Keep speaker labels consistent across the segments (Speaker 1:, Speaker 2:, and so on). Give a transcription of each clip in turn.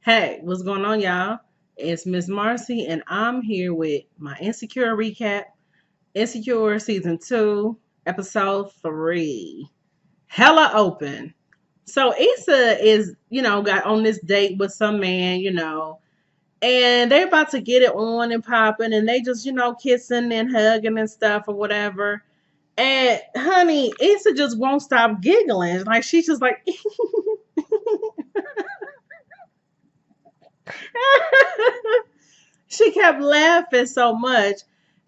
Speaker 1: Hey, what's going on, y'all? It's Miss Marcy, and I'm here with my Insecure recap. Insecure season 2, episode 3. Hella open. So Issa is, got on this date with some man, and they're about to get it on and popping, and they just, kissing and hugging and stuff or whatever. And honey, Issa just won't stop giggling. Like she's just like she kept laughing so much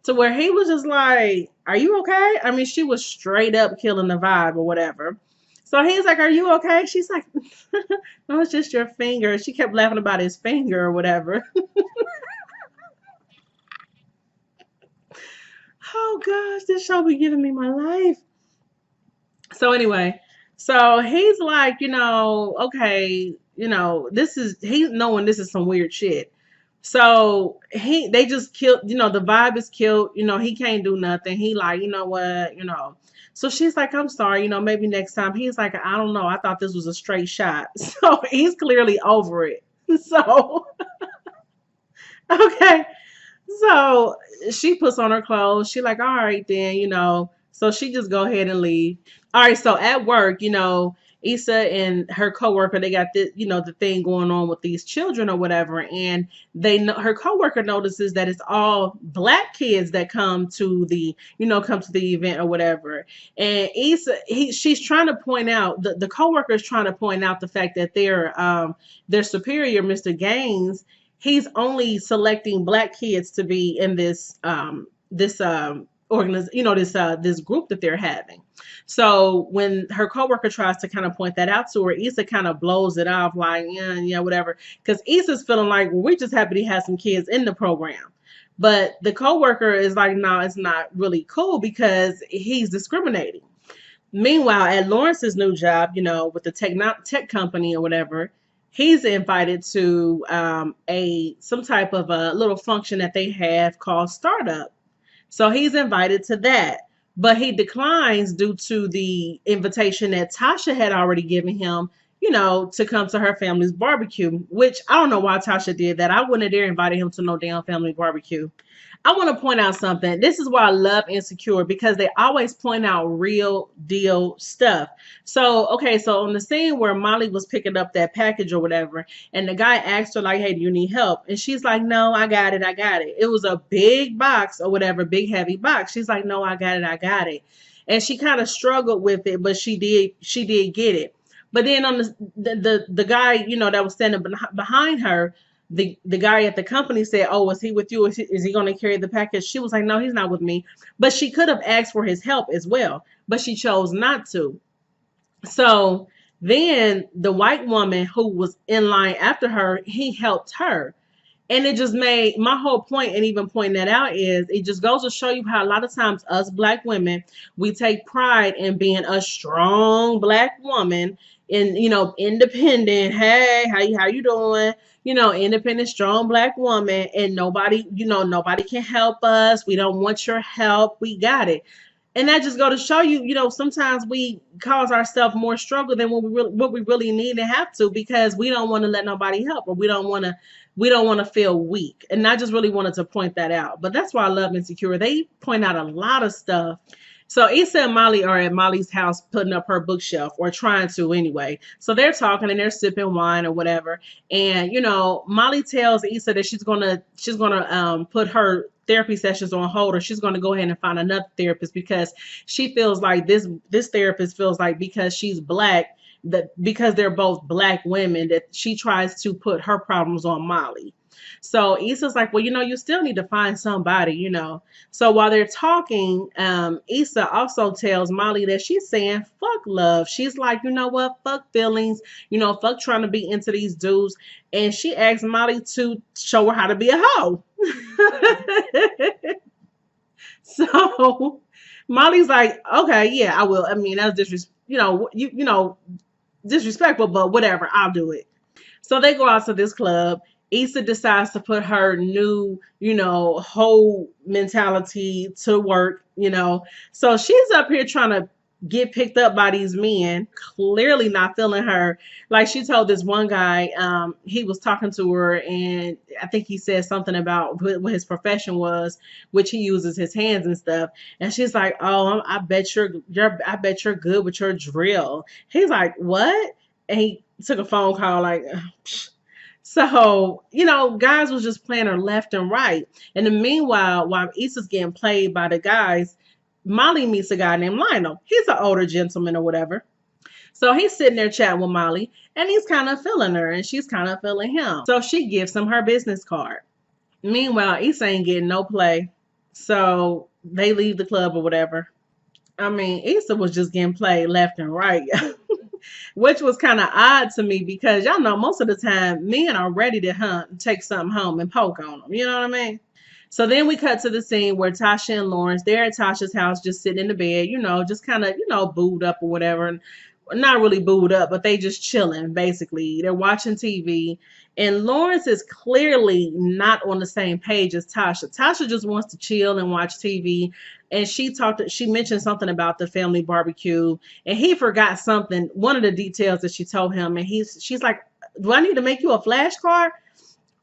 Speaker 1: to where he was just like, "Are you okay?" I mean, she was straight up killing the vibe or whatever. So he's like, "Are you okay?" She's like, "No, it's just your finger." She kept laughing about his finger or whatever. Oh gosh, this show be giving me my life. So anyway, so he's like, okay, this is he's knowing this is some weird shit. So they just killed, the vibe is killed, he can't do nothing. He like, you know what, So she's like, I'm sorry, maybe next time. He's like, I don't know. I thought this was a straight shot. So he's clearly over it. So okay. So she puts on her clothes. She like, all right then, So she just go ahead and leave. All right, so at work, Issa and her coworker, they got this, the thing going on with these children or whatever, and they know her coworker notices that it's all black kids that come to the event or whatever. And she's trying to point out the coworker is trying to point out the fact that their superior, Mr. Gaines, he's only selecting black kids to be in this this group that they're having. So when her coworker tries to kind of point that out to her, Issa kind of blows it off like, yeah, yeah, whatever. Because Issa's feeling like, well, we're just happy to have some kids in the program. But the coworker is like, no, it's not really cool because he's discriminating. Meanwhile, at Lawrence's new job, with the tech company or whatever, he's invited to a some type of a little function that they have called startup. So he's invited to that, but he declines due to the invitation that Tasha had already given him, to come to her family's barbecue, which I don't know why Tasha did that. I wouldn't have dare invited him to no damn family barbecue. I want to point out something. This is why I love Insecure because they always point out real deal stuff. So, okay, so on the scene where Molly was picking up that package or whatever, and the guy asked her, like, hey, do you need help? And she's like, no, I got it. I got it. It was a big box or whatever, big, heavy box. She's like, no, I got it. I got it. And she kind of struggled with it, but she did get it. But then on the guy, that was standing behind her, the guy at the company said, "Oh, was he with you? Is he going to carry the package?" She was like, "No, he's not with me." But she could have asked for his help as well, but she chose not to. So then the white woman who was in line after her, he helped her. And it just made my whole point, and even pointing that out, is it just goes to show you how a lot of times us black women, we take pride in being a strong black woman and independent. Hey, how you doing? Independent, strong black woman, and nobody can help us. We don't want your help. We got it. And that just go to show you, sometimes we cause ourselves more struggle than what we really need to have to because we don't want to let nobody help or we don't want to feel weak. And I just really wanted to point that out. But that's why I love Insecure. They point out a lot of stuff. So Issa and Molly are at Molly's house putting up her bookshelf, or trying to anyway. So they're talking and they're sipping wine or whatever. And Molly tells Issa that she's gonna put her therapy sessions on hold, or she's gonna go ahead and find another therapist because she feels like this therapist feels like because she's black, that because they're both black women, that she tries to put her problems on Molly. So Issa's like, well, you still need to find somebody. So while they're talking, Issa also tells Molly that she's saying fuck love. She's like, you know what, fuck feelings, fuck trying to be into these dudes. And she asks Molly to show her how to be a hoe. So Molly's like, okay, yeah, I will. I mean, that's disrespectful, but whatever, I'll do it. So they go out to this club. Issa decides to put her new, whole mentality to work. So she's up here trying to get picked up by these men, clearly not feeling her. Like she told this one guy, he was talking to her, and I think he said something about what his profession was, which he uses his hands and stuff. And she's like, "Oh, I bet you're good with your drill." He's like, "What?" And he took a phone call, like. So, guys was just playing her left and right. And then meanwhile, while Issa's getting played by the guys, Molly meets a guy named Lionel. He's an older gentleman or whatever. So he's sitting there chatting with Molly, and he's kind of feeling her, and she's kind of feeling him. So she gives him her business card. Meanwhile, Issa ain't getting no play. So they leave the club or whatever. I mean, Issa was just getting played left and right. Which was kind of odd to me because y'all know most of the time men are ready to hunt, take something home and poke on them. You know what I mean? So then we cut to the scene where Tasha and Lawrence, they're at Tasha's house just sitting in the bed, just kind of, booed up or whatever. And not really booed up, but they just chilling, basically. They're watching TV. And Lawrence is clearly not on the same page as Tasha. Tasha just wants to chill and watch TV. And she mentioned something about the family barbecue. And he forgot something, one of the details that she told him. And she's like, "Do I need to make you a flashcard?"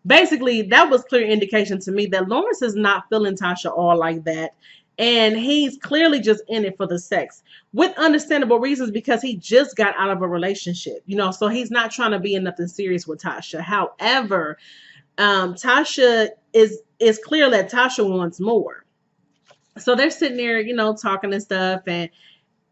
Speaker 1: Basically, that was clear indication to me that Lawrence is not feeling Tasha all like that. And he's clearly just in it for the sex with understandable reasons because he just got out of a relationship, so he's not trying to be in nothing serious with Tasha. However, Tasha is clear that Tasha wants more. So they're sitting there, talking and stuff, and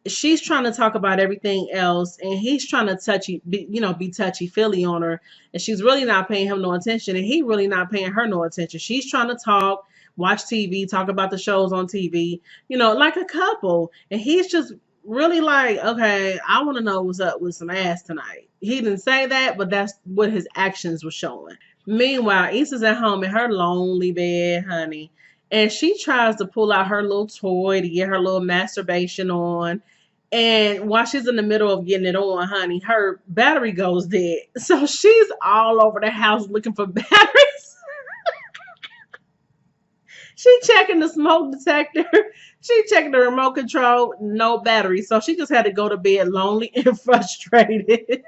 Speaker 1: she's trying to talk about everything else, and he's trying to be touchy feely on her, and she's really not paying him no attention, and he really not paying her no attention. She's trying to talk, watch TV, talk about the shows on TV, like a couple, and he's just really like, "Okay, I want to know what's up with some ass tonight." He didn't say that, but that's what his actions were showing. Meanwhile, Issa's at home in her lonely bed, honey, and she tries to pull out her little toy to get her little masturbation on. And while she's in the middle of getting it on, honey, her battery goes dead. So she's all over the house looking for batteries. She checking the smoke detector. She checking the remote control. No battery. So she just had to go to bed lonely and frustrated.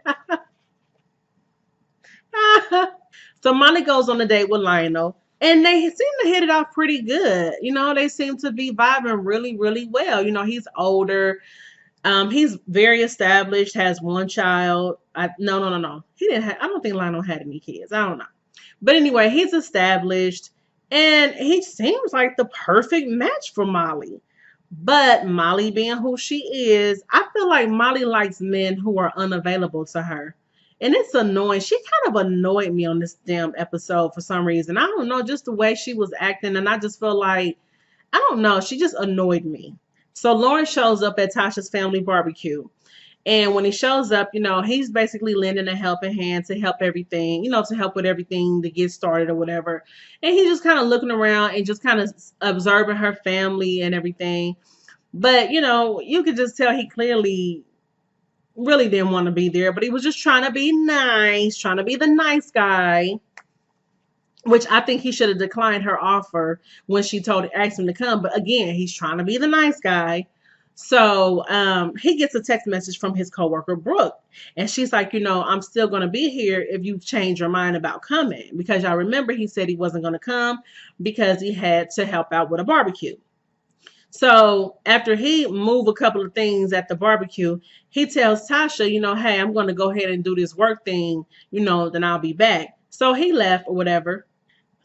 Speaker 1: So Molly goes on a date with Lionel. And they seem to hit it off pretty good. They seem to be vibing really, really well. He's older. He's very established, has one child. No. He didn't have, I don't think Lionel had any kids. I don't know. But anyway, he's established and he seems like the perfect match for Molly. But Molly being who she is, I feel like Molly likes men who are unavailable to her. And it's annoying. She kind of annoyed me on this damn episode for some reason. I don't know, just the way she was acting. And I just feel like, I don't know, she just annoyed me. So Lauren shows up at Tasha's family barbecue. And when he shows up, he's basically lending a helping hand to help everything, to help with everything to get started or whatever. And he's just kind of looking around and just kind of observing her family and everything. But, you could just tell he clearly really didn't want to be there, but he was just trying to be nice, trying to be the nice guy, which I think he should have declined her offer when she asked him to come. But again, he's trying to be the nice guy. So he gets a text message from his coworker, Brooke. And she's like, "I'm still going to be here if you change your mind about coming." Because y'all remember he said he wasn't going to come because he had to help out with a barbecue. So after he moved a couple of things at the barbecue, he tells Tasha, "Hey, I'm going to go ahead and do this work thing, then I'll be back." So he left or whatever.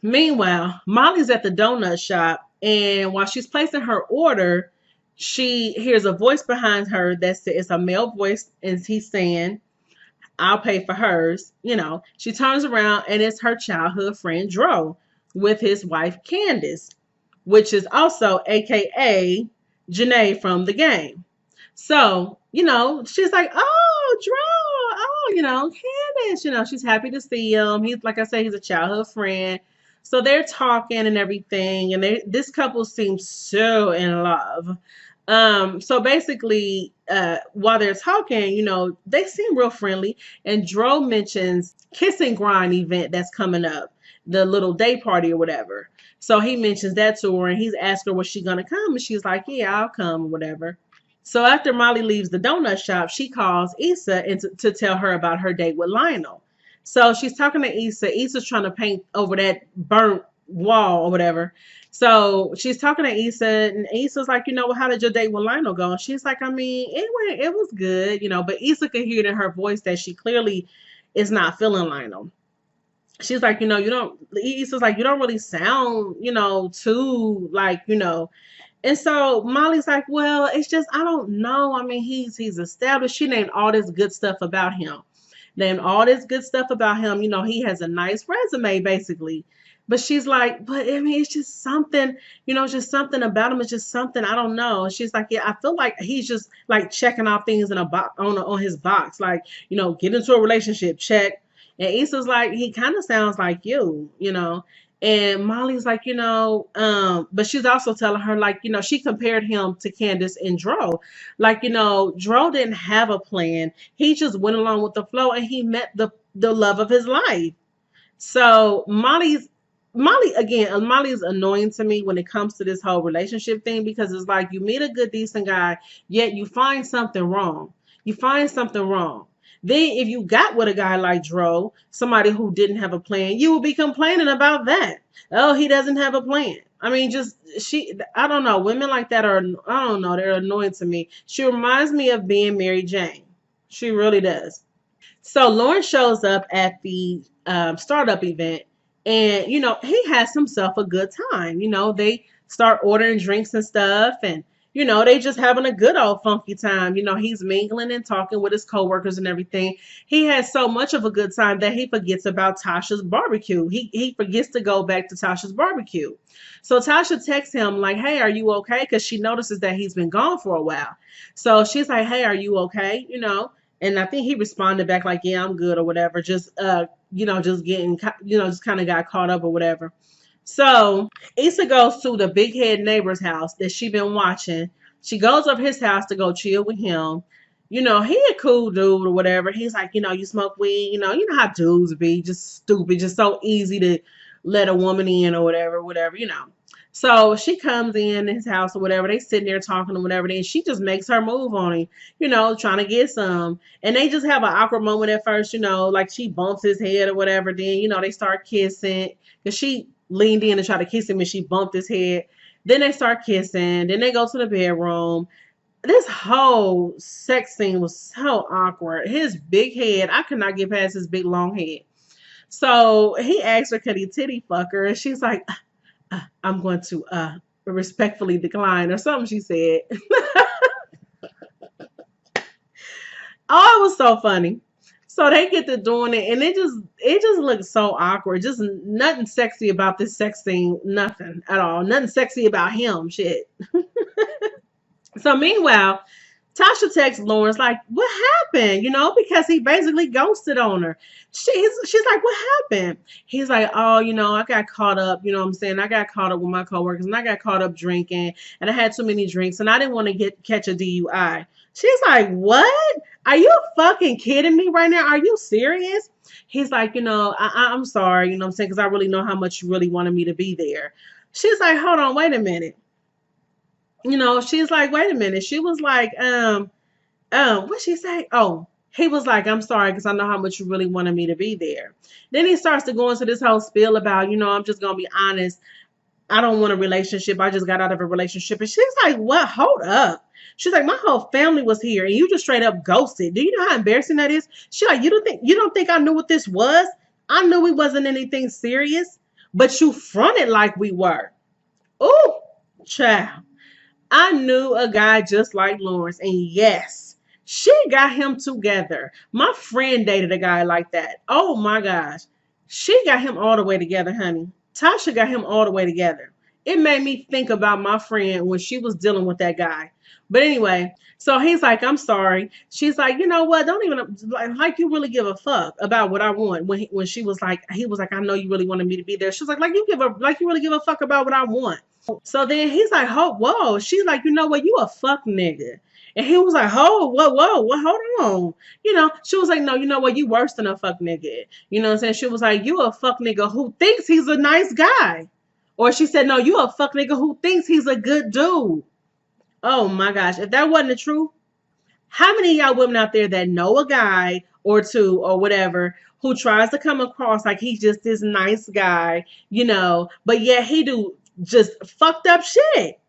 Speaker 1: Meanwhile, Molly's at the donut shop, and while she's placing her order, she hears a voice behind her that says, it's a male voice, and he's saying, "I'll pay for hers." She turns around, and it's her childhood friend, Dro, with his wife, Candace, which is also AKA Janae from the game. So, she's like, "Oh, Dro, oh, Candace, she's happy to see him. He's, like I say, he's a childhood friend. So they're talking and everything, and this couple seems so in love. So basically, while they're talking, they seem real friendly. And Dro mentions kissing grind event that's coming up, the little day party or whatever. So he mentions that to her, and he's asked her, was she gonna come? And she's like, "Yeah, I'll come," or whatever. So after Molly leaves the donut shop, she calls Issa and to tell her about her date with Lionel. So she's talking to Issa. Issa's trying to paint over that burnt wall or whatever. So she's talking to Issa, and Issa's like, well, how did your date with Lionel go? And she's like, I mean, it was good, but Issa could hear it in her voice that she clearly is not feeling Lionel. She's like, you don't, Issa's like, you don't really sound, too like, and so Molly's like, well, it's just I don't know. I mean, he's established. She named all this good stuff about him. Named all this good stuff about him. He has a nice resume, basically. But she's like, but I mean, it's just something, it's just something about him. It's just something I don't know. And she's like, yeah, I feel like he's just like checking off things in a box on his box, like get into a relationship, check. And Issa's like, he kind of sounds like you. And Molly's like, but she's also telling her, like, she compared him to Candace and Dro. Like, Dro didn't have a plan. He just went along with the flow and he met the love of his life. So Molly again, Molly is annoying to me when it comes to this whole relationship thing because it's like you meet a good, decent guy, yet you find something wrong. You find something wrong. Then if you got with a guy like Dro, somebody who didn't have a plan, you will be complaining about that. Oh, he doesn't have a plan. I mean, I don't know. Women like that I don't know, they're annoying to me. She reminds me of being Mary Jane. She really does. So Lauren shows up at the startup event, and he has himself a good time. They start ordering drinks and stuff, and they just having a good old funky time. He's mingling and talking with his coworkers and everything. He has so much of a good time that he forgets about Tasha's barbecue. He forgets to go back to Tasha's barbecue. So Tasha texts him like, "Hey, are you okay?" Because she notices that he's been gone for a while. So she's like, "Hey, are you okay?" And I think he responded back like, "Yeah, I'm good," or whatever. Just just getting, just kind of got caught up or whatever. So Issa goes to the big head neighbor's house that she been watching. She goes up his house to go chill with him. He a cool dude or whatever. He's like, you smoke weed. You know how dudes be, just stupid, just so easy to let a woman in or whatever. So she comes in his house or whatever. They sitting there talking or whatever. Then she just makes her move on him, trying to get some. And they just have an awkward moment at first, like she bumps his head or whatever. Then, they start kissing because she leaned in to try to kiss him and she bumped his head. Then they start kissing. Then they go to the bedroom. This whole sex scene was so awkward. His big head, I could not get past his big long head. So he asked her, could he titty fuck her? And she's like, I'm going to respectfully decline or something she said. Oh, it was so funny. So they get to doing it, and it just looks so awkward. Just nothing sexy about this sex scene. Nothing at all. Nothing sexy about him. Shit. So meanwhile, Tasha texts Lawrence like, "What happened?" Because he basically ghosted on her. She's like, "What happened?" He's like, "Oh, I got caught up. You know what I'm saying? I got caught up with my coworkers, and I got caught up drinking, and I had too many drinks, and I didn't want to catch a DUI." She's like, "What? Are you fucking kidding me right now? Are you serious?" He's like, I'm sorry. You know what I'm saying? Because I really know how much you really wanted me to be there. She's like, "Hold on, wait a minute." She's like, "Wait a minute." She was like, what'd she say? Oh, he was like, "I'm sorry, because I know how much you really wanted me to be there." Then he starts to go into this whole spiel about, I'm just gonna be honest, I don't want a relationship. I just got out of a relationship. And she's like, "What? Hold up." She's like, "My whole family was here and you just straight up ghosted. Do you know how embarrassing that is?" She's like, "You don't think I knew what this was? I knew it wasn't anything serious, but you fronted like we were." Ooh, child. I knew a guy just like Lawrence, and yes, she got him together. My friend dated a guy like that. Oh my gosh. She got him all the way together, honey. Tasha got him all the way together. It made me think about my friend when she was dealing with that guy. But anyway, so he's like, "I'm sorry." She's like, "You know what? Don't even like you really give a fuck about what I want." When she was like, he was like, "I know you really wanted me to be there." She's like you really give a fuck about what I want. So then he's like, "Oh, whoa." She's like, "You know what? You a fuck nigga." And he was like, "Oh, whoa, hold on." She was like, "No, you know what? You worse than a fuck nigga." You know what I'm saying? She was like, "You a fuck nigga who thinks he's a nice guy." Or she said, "No, you a fuck nigga who thinks he's a good dude." Oh my gosh. If that wasn't the truth, how many of y'all women out there that know a guy or two or whatever who tries to come across like he's just this nice guy, but yet he do just fucked up shit.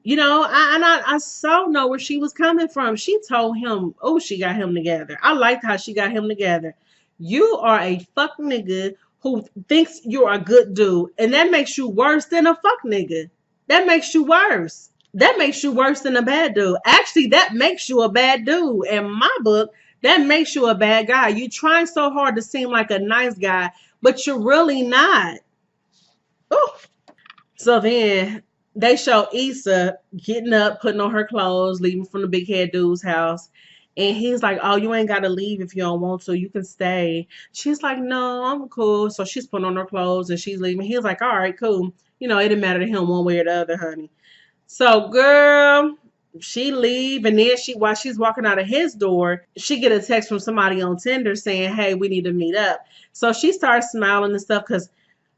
Speaker 1: I so know where she was coming from. She told him, oh, she got him together. I liked how she got him together. You are a fuck nigga who thinks you're a good dude, and that makes you worse than a fuck nigga. That makes you worse. That makes you worse than a bad dude. Actually, that makes you a bad dude. In my book, that makes you a bad guy. You trying so hard to seem like a nice guy, but you're really not. Ooh. So then they show Issa getting up, putting on her clothes, leaving from the big head dude's house. And he's like, oh, you ain't got to leave if you don't want to. You can stay. She's like, no, I'm cool. So she's putting on her clothes and she's leaving. He's like, all right, cool. It didn't matter to him one way or the other, honey. So, girl, she leave. And then while she's walking out of his door, she get a text from somebody on Tinder saying, hey, we need to meet up. So she starts smiling and stuff because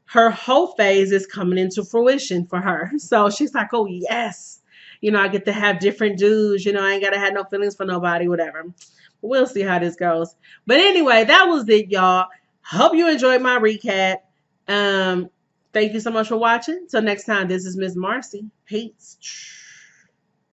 Speaker 1: her whole phase is coming into fruition for her. So she's like, oh, yes. I get to have different dudes. I ain't got to have no feelings for nobody, whatever. We'll see how this goes. But anyway, that was it, y'all. Hope you enjoyed my recap. Um, Thank you so much for watching. Till next time, this is Miss Marcy. Peace.